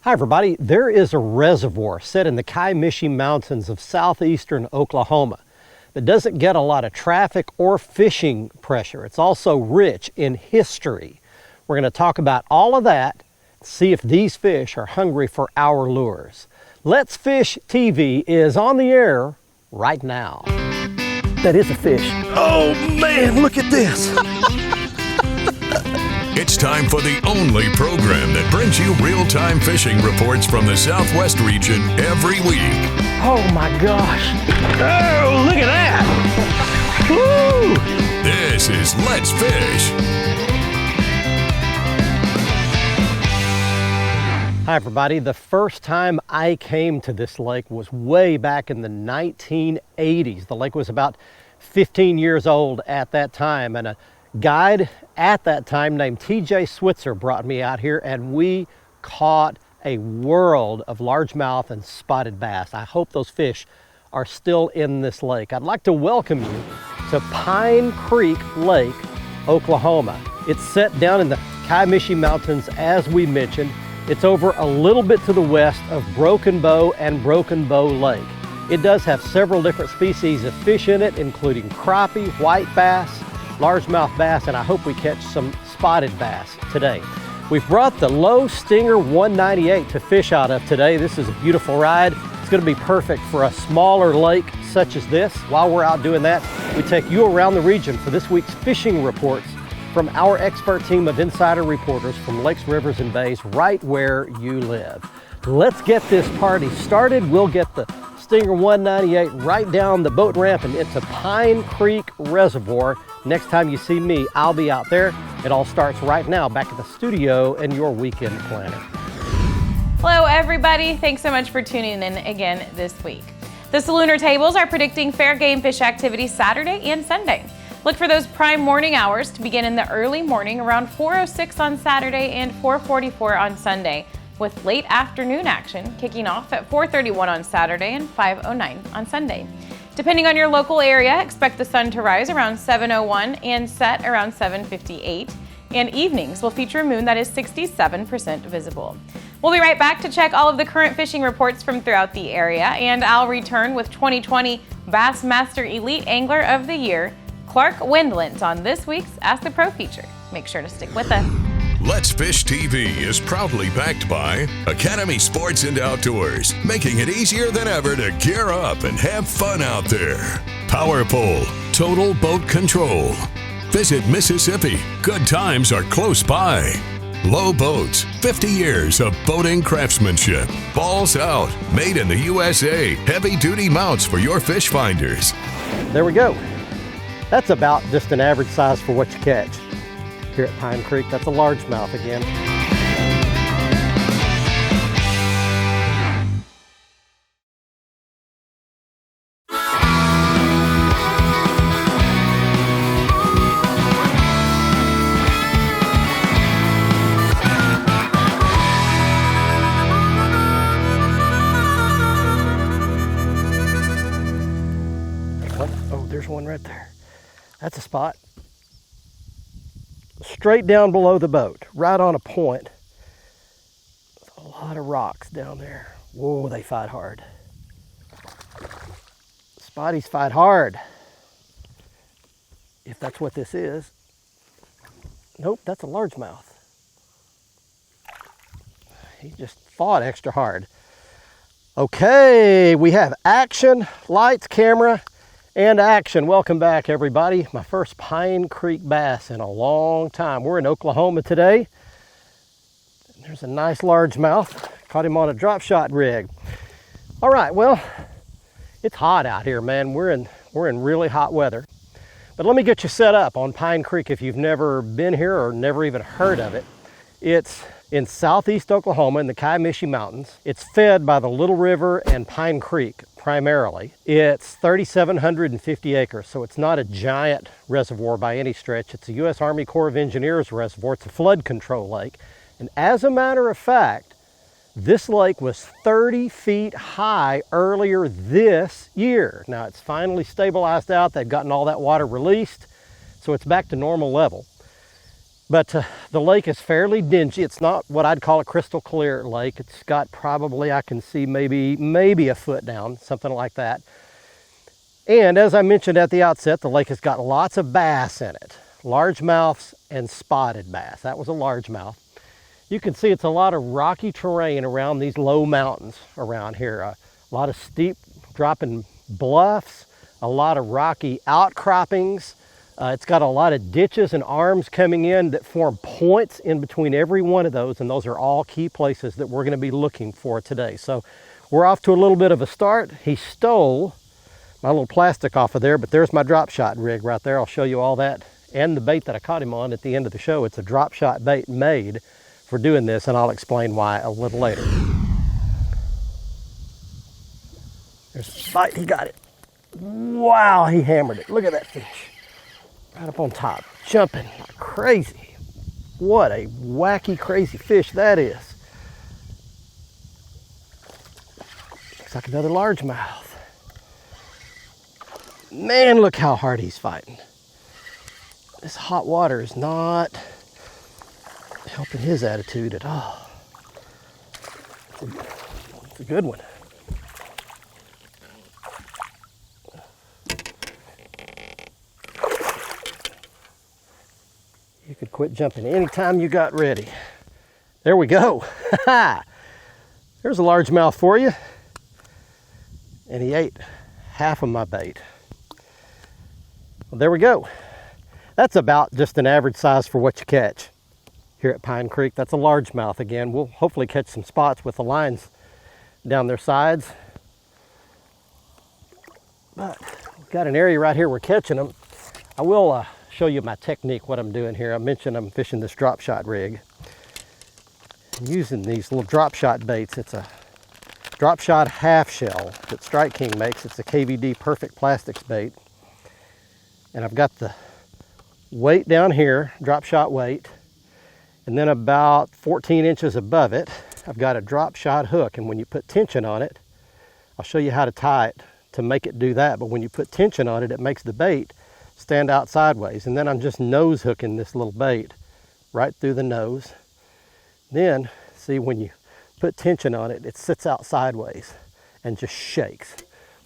Hi everybody, there is a reservoir set in the Kiamishi Mountains of southeastern Oklahoma that doesn't get a lot of traffic or fishing pressure. It's also rich in history. We're going to talk about all of that, see if these fish are hungry for our lures. Let's Fish TV is on the air right now. That is a fish. Oh man, look at this. It's time for the only program that brings you real-time fishing reports from the Southwest region every week. Oh my gosh. Oh, look at that. Woo! This is Let's Fish. Hi everybody. The first time I came to this lake was way back in the 1980s. The lake was about 15 years old at that time, and a guide at that time named TJ Switzer brought me out here, and we caught a world of largemouth and spotted bass. I hope those fish are still in this lake. I'd like to welcome you to Pine Creek Lake, Oklahoma. It's set down in the Kiamishi Mountains, as we mentioned. It's over a little bit to the west of Broken Bow and Broken Bow Lake. It does have several different species of fish in it, including crappie, white bass, largemouth bass, and I hope we catch some spotted bass today. We've brought the Low Stinger 198 to fish out of today. This is a beautiful ride. It's going to be perfect for a smaller lake such as this. While we're out doing that, we take you around the region for this week's fishing reports from our expert team of insider reporters from lakes, rivers, and bays right where you live. Let's get this party started. We'll get the Stinger 198 right down the boat ramp and into Pine Creek Reservoir. Next time you see me, I'll be out there. It all starts right now back at the studio and your weekend planning. Hello everybody, thanks so much for tuning in again this week. The Salooner tables are predicting fair game fish activity Saturday and Sunday. Look for those prime morning hours to begin in the early morning around 4:06 on Saturday and 4:44 on Sunday, with late afternoon action kicking off at 4:31 on Saturday and 5:09 on Sunday. Depending on your local area, expect the sun to rise around 7:01 and set around 7:58, and evenings will feature a moon that is 67% visible. We'll be right back to check all of the current fishing reports from throughout the area, and I'll return with 2020 Bassmaster Elite Angler of the Year, Clark Wendlandt, on this week's Ask the Pro feature. Make sure to stick with us. Let's Fish TV is proudly backed by Academy Sports and Outdoors, making it easier than ever to gear up and have fun out there. Power Pole, total boat control. Visit Mississippi, good times are close by. Low Boats, 50 years of boating craftsmanship. Balls Out, made in the USA, heavy-duty mounts for your fish finders. There we go. That's about just an average size for what you catch. Here at Pine Creek, that's a largemouth again. Oh, there's one right there. That's a spot. Straight down below the boat, right on a point. A lot of rocks down there. Whoa, they fight hard. Spotties fight hard. If that's what this is. Nope, that's a largemouth. He just fought extra hard. Okay, we have action, lights, camera, and action. Welcome back everybody. My first Pine Creek bass in a long time. We're in Oklahoma today. There's a nice largemouth. Caught him on a drop shot rig. All right, well, it's hot out here, man. We're in really hot weather. But let me get you set up on Pine Creek if you've never been here or never even heard of it. It's in southeast Oklahoma in the Kiamishi Mountains. It's fed by the Little River and Pine Creek primarily. It's 3,750 acres, so it's not a giant reservoir by any stretch. It's a U.S. Army Corps of Engineers reservoir. It's a flood control lake. And as a matter of fact, this lake was 30 feet high earlier this year. Now it's finally stabilized out. They've gotten all that water released, so it's back to normal level. But the lake is fairly dingy. It's not what I'd call a crystal clear lake. It's got probably, I can see maybe a foot down, something like that. And as I mentioned at the outset, the lake has got lots of bass in it. Largemouths and spotted bass. That was a largemouth. You can see it's a lot of rocky terrain around these low mountains around here. A lot of steep dropping bluffs, a lot of rocky outcroppings. It's got a lot of ditches and arms coming in that form points in between every one of those, and those are all key places that we're going to be looking for today. So we're off to a little bit of a start. He stole my little plastic off of there, but there's my drop shot rig right there. I'll show you all that and the bait that I caught him on at the end of the show. It's a drop shot bait made for doing this, and I'll explain why a little later. There's the bite, he got it. Wow, he hammered it. Look at that fish. Right up on top, jumping like crazy. What a wacky, crazy fish that is. Looks like another largemouth. Man, look how hard he's fighting. This hot water is not helping his attitude at all. It's a good one. You could quit jumping anytime you got ready. There we go. There's a largemouth for you. And he ate half of my bait. Well, there we go. That's about just an average size for what you catch here at Pine Creek. That's a largemouth again. We'll hopefully catch some spots with the lines down their sides. But we've got an area right here we're catching them. I will show you my technique, what I'm doing here. I mentioned I'm fishing this drop shot rig. I'm using these little drop shot baits. It's a drop shot half shell that Strike King makes. It's a KVD Perfect Plastics bait. And I've got the weight down here, drop shot weight. And then about 14 inches above it, I've got a drop shot hook. And when you put tension on it, I'll show you how to tie it to make it do that. But when you put tension on it, it makes the bait stand out sideways. And then I'm just nose hooking this little bait right through the nose. Then, see, when you put tension on it, it sits out sideways and just shakes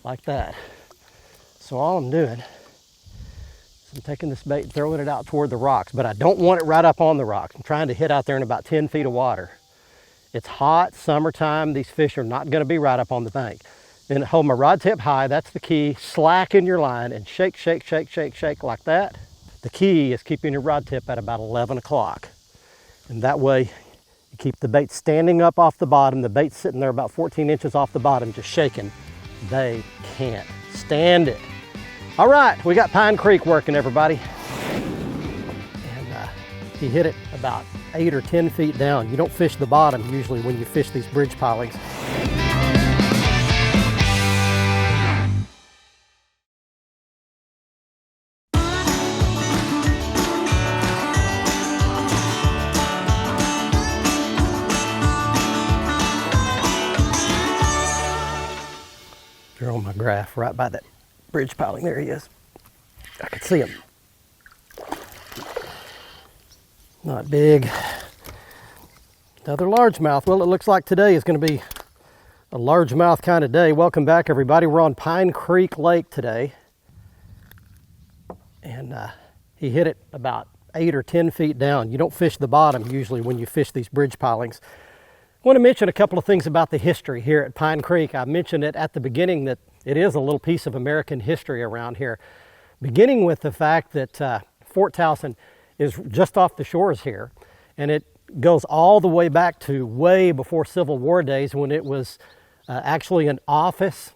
like that. So all I'm doing is I'm taking this bait and throwing it out toward the rocks, but I don't want it right up on the rocks. I'm trying to hit out there in about 10 feet of water. It's hot, summertime. These fish are not going to be right up on the bank. Then hold my rod tip high, that's the key. Slacken your line and shake, shake, shake, shake, shake like that. The key is keeping your rod tip at about 11 o'clock. And that way you keep the bait standing up off the bottom. The bait's sitting there about 14 inches off the bottom, just shaking. They can't stand it. All right, we got Pine Creek working, everybody. And he hit it about 8 or 10 feet down. You don't fish the bottom usually when you fish these bridge pilings. They're on my graph right by that bridge piling. There he is. I can see him. Not big. Another largemouth. Well, it looks like today is going to be a largemouth kind of day. Welcome back, everybody. We're on Pine Creek Lake today. And he hit it about 8 or 10 feet down. You don't fish the bottom usually when you fish these bridge pilings. I want to mention a couple of things about the history here at Pine Creek. I mentioned it at the beginning that it is a little piece of American history around here. Beginning with the fact that Fort Towson is just off the shores here, and it goes all the way back to way before Civil War days when it was actually an office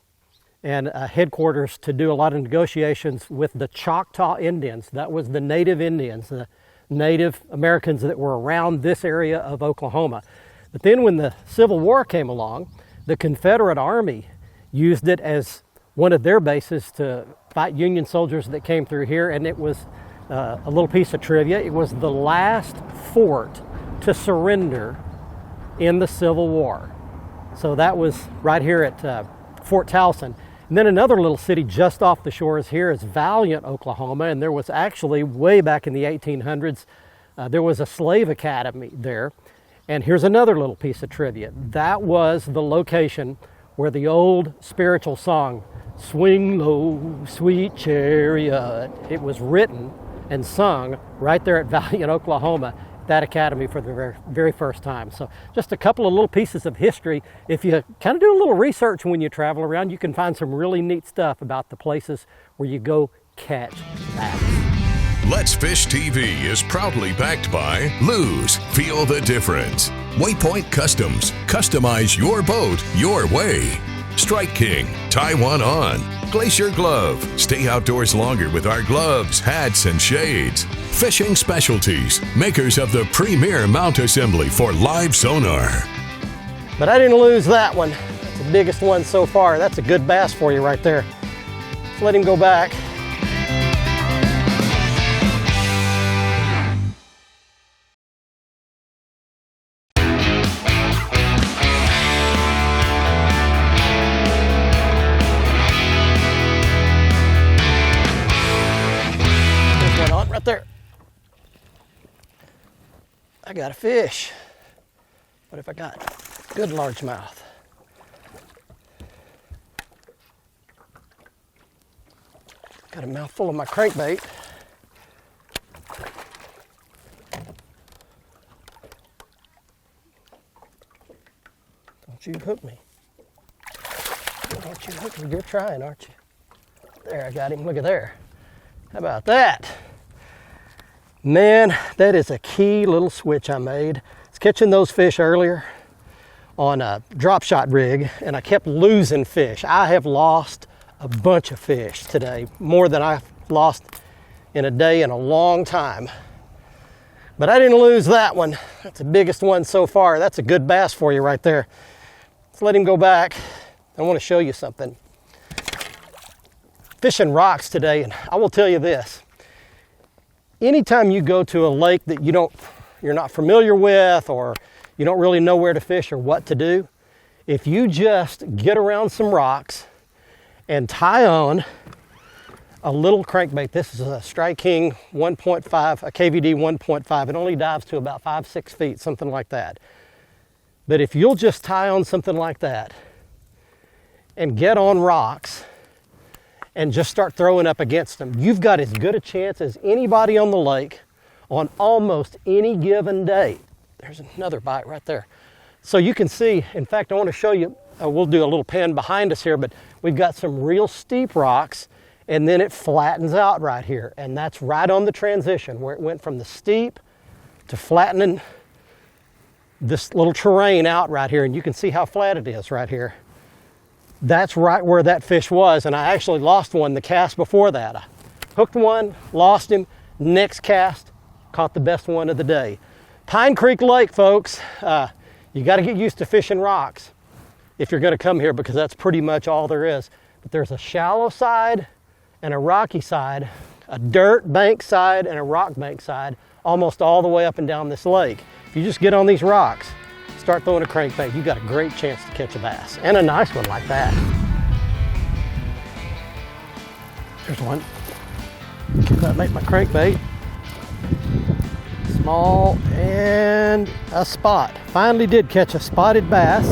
and a headquarters to do a lot of negotiations with the Choctaw Indians. That was the Native Indians, the Native Americans that were around this area of Oklahoma. But then when the Civil War came along, the Confederate Army used it as one of their bases to fight Union soldiers that came through here, and it was a little piece of trivia. It was the last fort to surrender in the Civil War. So that was right here at Fort Towson. And then another little city just off the shores here is Valiant, Oklahoma, and there was actually way back in the 1800s There was a slave academy there. And here's another little piece of trivia. That was the location where the old spiritual song, "Swing Low, Sweet Chariot," it was written and sung right there at Valiant, Oklahoma, that academy for the very, very first time. So just a couple of little pieces of history. If you kind of do a little research when you travel around, you can find some really neat stuff about the places where you go catch bass. Let's Fish TV is proudly backed by Lose. Feel the difference. Waypoint Customs. Customize your boat your way. Strike King. Tie one on. Glacier Glove. Stay outdoors longer with our gloves, hats, and shades. Fishing Specialties. Makers of the premier mount assembly for live sonar. But I didn't lose that one. That's the biggest one so far. That's a good bass for you right there. Let's let him go back. Right there. I got a fish. What have I got? Good largemouth. Got a mouthful of my crankbait. Don't you hook me. Don't you hook me. You're trying, aren't you? There, I got him. Look at there. How about that? Man, that is a key little switch I made. I was catching those fish earlier on a drop shot rig, and I kept losing fish. I have lost a bunch of fish today, more than I've lost in a day in a long time. But I didn't lose that one. That's the biggest one so far. That's a good bass for you right there. Let's let him go back. I want to show you something. Fishing rocks today, and I will tell you this. Anytime you go to a lake that you're not familiar with, or you don't really know where to fish or what to do, if you just get around some rocks and tie on a little crankbait. This is a Strike King 1.5, a KVD 1.5. It only dives to about 5-6 feet, something like that. But if you'll just tie on something like that and get on rocks and just start throwing up against them, you've got as good a chance as anybody on the lake on almost any given day. There's another bite right there. So you can see, in fact, I want to show you, we'll do a little pan behind us here, but we've got some real steep rocks, and then it flattens out right here. And that's right on the transition where it went from the steep to flattening this little terrain out right here. And you can see how flat it is right here. That's right where that fish was, and I actually lost one the cast before that. I hooked one, lost him, next cast, caught the best one of the day. Pine Creek Lake, folks, you got to get used to fishing rocks if you're going to come here, because that's pretty much all there is. But there's a shallow side and a rocky side, a dirt bank side and a rock bank side, almost all the way up and down this lake. If you just get on these rocks, start throwing a crankbait, you got a great chance to catch a bass, and a nice one like that. There's one. That make my crankbait. Small and a spot. Finally did catch a spotted bass.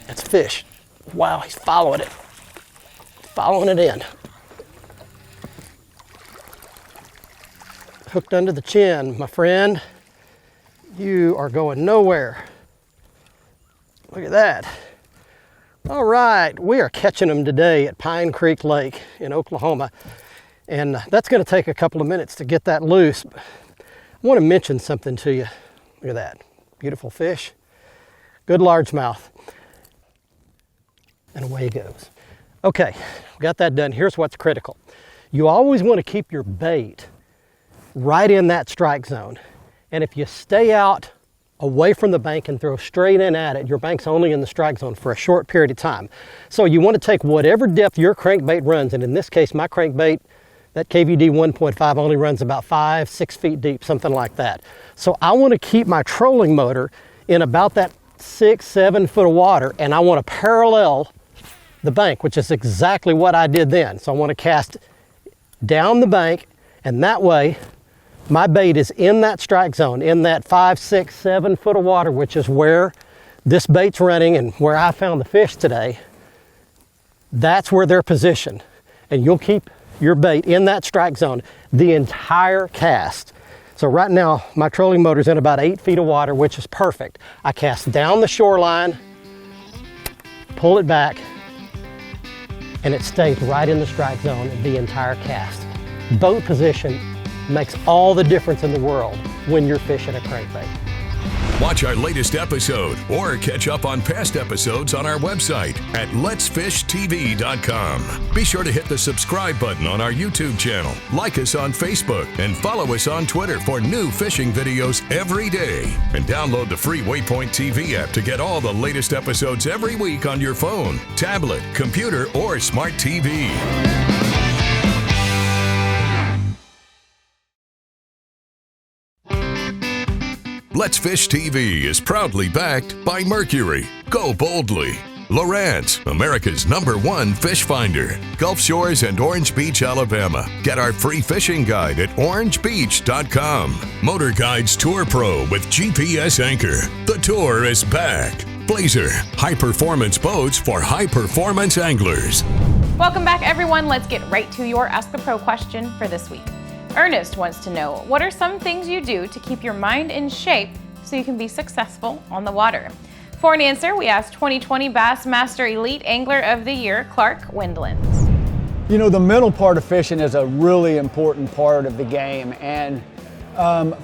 That's a fish. Wow, he's following it. Following it in. Hooked under the chin, my friend. You are going nowhere. Look at that. All right, we are catching them today at Pine Creek Lake in Oklahoma. And that's going to take a couple of minutes to get that loose. I want to mention something to you. Look at that. Beautiful fish. Good largemouth. And away he goes. Okay, got that done. Here's what's critical. You always want to keep your bait right in that strike zone. And if you stay out away from the bank and throw straight in at it, your bank's only in the strike zone for a short period of time. So you want to take whatever depth your crankbait runs, and in this case, my crankbait That KVD 1.5 only runs about 5-6 feet deep, something like that. So I want to keep my trolling motor in about that 6-7 foot of water, and I want to parallel the bank, which is exactly what I did then. So I want to cast down the bank, and that way my bait is in that strike zone, in that 5, 6, 7 foot of water, which is where this bait's running and where I found the fish today. That's where they're positioned. And you'll keep your bait in that strike zone the entire cast. So right now, my trolling motor's in about 8 feet of water, which is perfect. I cast down the shoreline, pull it back, and it stays right in the strike zone the entire cast. Boat position makes all the difference in the world when you're fishing a crankbait. Watch our latest episode or catch up on past episodes on our website at letsfishtv.com. Be sure to hit the subscribe button on our YouTube channel, like us on Facebook, and follow us on Twitter for new fishing videos every day. And download the free Waypoint TV app to get all the latest episodes every week on your phone, tablet, computer, or smart TV. Let's Fish TV is proudly backed by Mercury, Go Boldly, Lowrance, America's #1 fish finder, Gulf Shores and Orange Beach, Alabama. Get our free fishing guide at orangebeach.com. Motor Guides Tour Pro with GPS Anchor. The tour is back. Blazer, high-performance boats for high-performance anglers. Welcome back, everyone. Let's get right to your Ask the Pro question for this week. Ernest wants to know, what are some things you do to keep your mind in shape so you can be successful on the water? For an answer, we asked 2020 Bassmaster Elite Angler of the Year, Clark Wendlands. You know, the mental part of fishing is a really important part of the game. And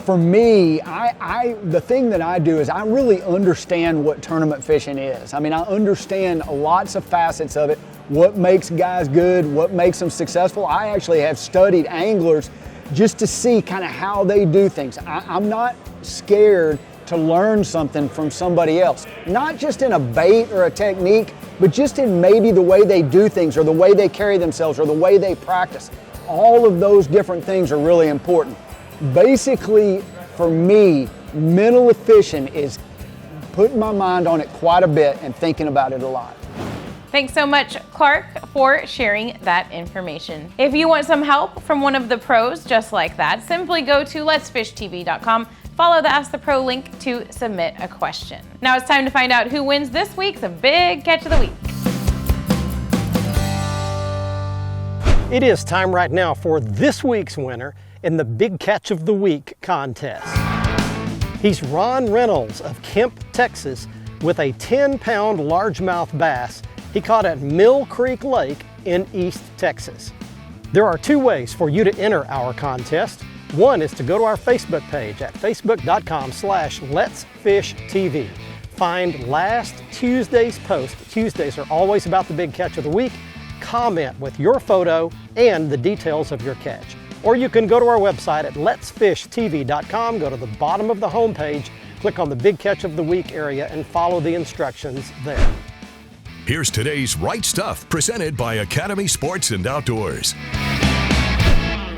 for me, the thing that I do is I really understand what tournament fishing is. I mean, I understand lots of facets of it, what makes guys good, what makes them successful. I actually have studied anglers just to see kind of how they do things. I'm not scared to learn something from somebody else, not just in a bait or a technique, but just in maybe the way they do things or the way they carry themselves or the way they practice. All of those different things are really important. Basically, for me, mental fishing is putting my mind on it quite a bit and thinking about it a lot. Thanks so much, Clark, for sharing that information. If you want some help from one of the pros just like that, simply go to letsfishtv.com, follow the Ask the Pro link to submit a question. Now it's time to find out who wins this week's Big Catch of the Week. It is time right now for this week's winner in the Big Catch of the Week contest. He's Ron Reynolds of Kemp, Texas, with a 10-pound largemouth bass he caught at Mill Creek Lake in East Texas. There are 2 ways for you to enter our contest. One is to go to our Facebook page at facebook.com/letsfishtv. Find last Tuesday's post. Tuesdays are always about the Big Catch of the Week. Comment with your photo and the details of your catch. Or you can go to our website at letsfishtv.com, go to the bottom of the homepage, click on the Big Catch of the Week area and follow the instructions there. Here's today's Right Stuff, presented by Academy Sports and Outdoors.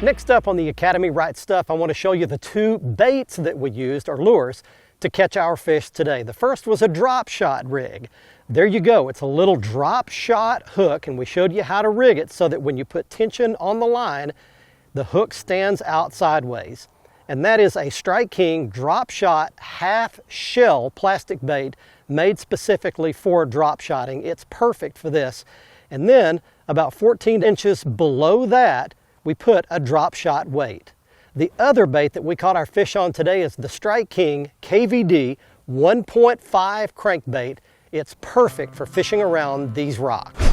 Next up on the Academy Right Stuff, I want to show you the 2 baits that we used, or lures, to catch our fish today. The first was a drop shot rig. There you go, it's a little drop shot hook, and we showed you how to rig it so that when you put tension on the line, the hook stands out sideways. And that is a Strike King drop shot half shell plastic bait made specifically for drop shotting. It's perfect for this. And then about 14 inches below that, we put a drop shot weight. The other bait that we caught our fish on today is the Strike King KVD 1.5 crankbait. It's perfect for fishing around these rocks.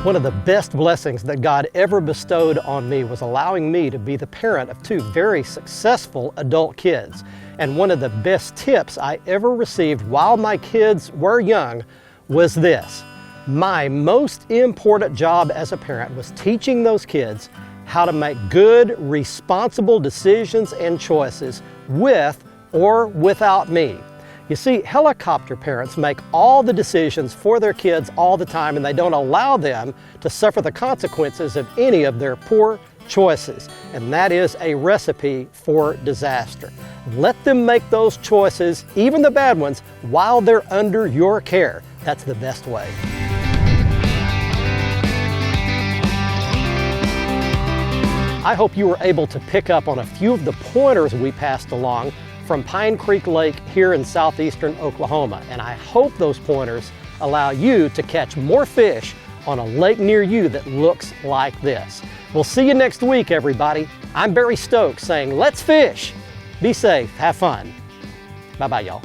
One of the best blessings that God ever bestowed on me was allowing me to be the parent of 2 very successful adult kids. And one of the best tips I ever received while my kids were young was this. My most important job as a parent was teaching those kids how to make good, responsible decisions and choices with or without me. You see, helicopter parents make all the decisions for their kids all the time, and they don't allow them to suffer the consequences of any of their poor choices. And that is a recipe for disaster. Let them make those choices, even the bad ones, while they're under your care. That's the best way. I hope you were able to pick up on a few of the pointers we passed along from Pine Creek Lake here in southeastern Oklahoma. And I hope those pointers allow you to catch more fish on a lake near you that looks like this. We'll see you next week, everybody. I'm Barry Stokes saying, let's fish. Be safe, have fun. Bye-bye, y'all.